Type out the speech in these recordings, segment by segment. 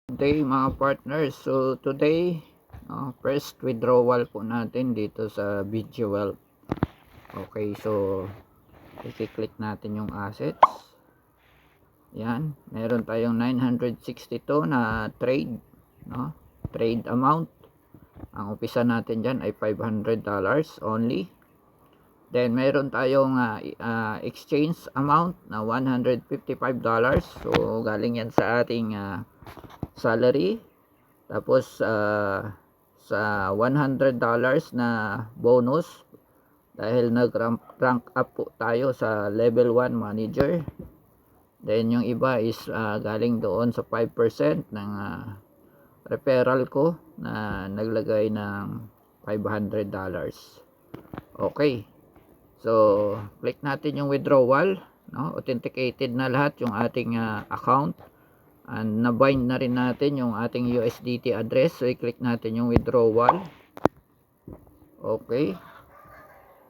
Day mga partners, so today first withdrawal po natin dito sa video wealth. Okay, so i-click natin yung assets. Yan, meron tayong 962 na trade, no? Trade amount. Ang umpisa natin dyan ay $500 only. Then meron tayong exchange amount na $155. So galing yan sa ating salary. Tapos sa $100 na bonus dahil nag-rank up po tayo sa level 1 manager. Then yung iba is galing doon sa 5% ng referral ko na naglagay ng $500. Okay. So click natin yung withdrawal, no? Authenticated na lahat yung ating account. And na-bind na rin natin yung ating USDT address. So i-click natin yung withdrawal. Okay.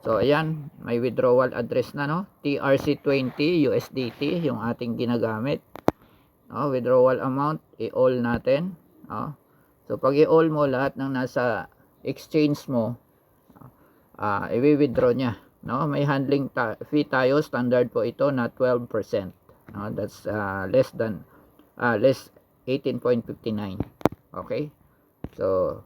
So ayan, may withdrawal address na, no? TRC20 USDT yung ating ginagamit. No, withdrawal amount i-all natin, no? So pag i-all mo lahat ng nasa exchange mo, i-withdraw niya, no? May handling fee tayo, standard po ito na 12%. No, that's less 18.59. Okay? So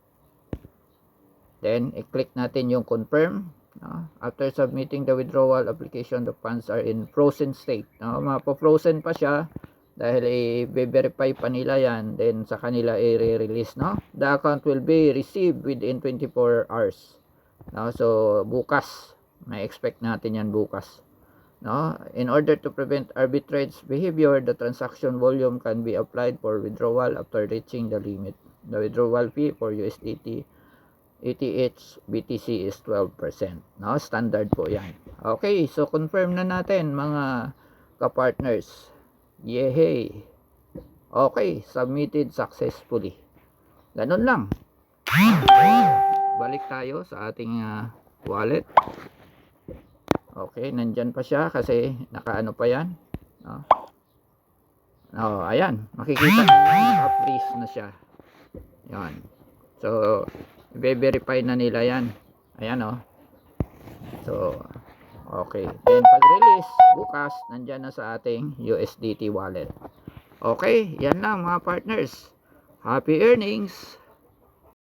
then i-click natin yung confirm, no? After submitting the withdrawal application, the funds are in frozen state. No, mapo-frozen pa siya dahil i-verify pa nila yan, then sa kanila i-release, no? The account will be received within 24 hours. No, so bukas, may expect natin yan bukas. No, in order to prevent arbitrage behavior, the transaction volume can be applied for withdrawal after reaching the limit. The withdrawal fee for USDT, ETH, BTC is 12%. No, standard po yan. Okay, so confirm na natin mga ka-partners. Yehey! Okay, submitted successfully. Ganun lang. Balik tayo sa ating wallet. Okay, nandyan pa siya kasi nakaano pa yan, no? Oh, ayan, makikita naka-freeze na siya. Yan. So i-verify na nila yan. Ayan, oh. So okay, then pag release bukas, nandyan na sa ating USDT wallet. Okay, yan lang mga partners. Happy earnings.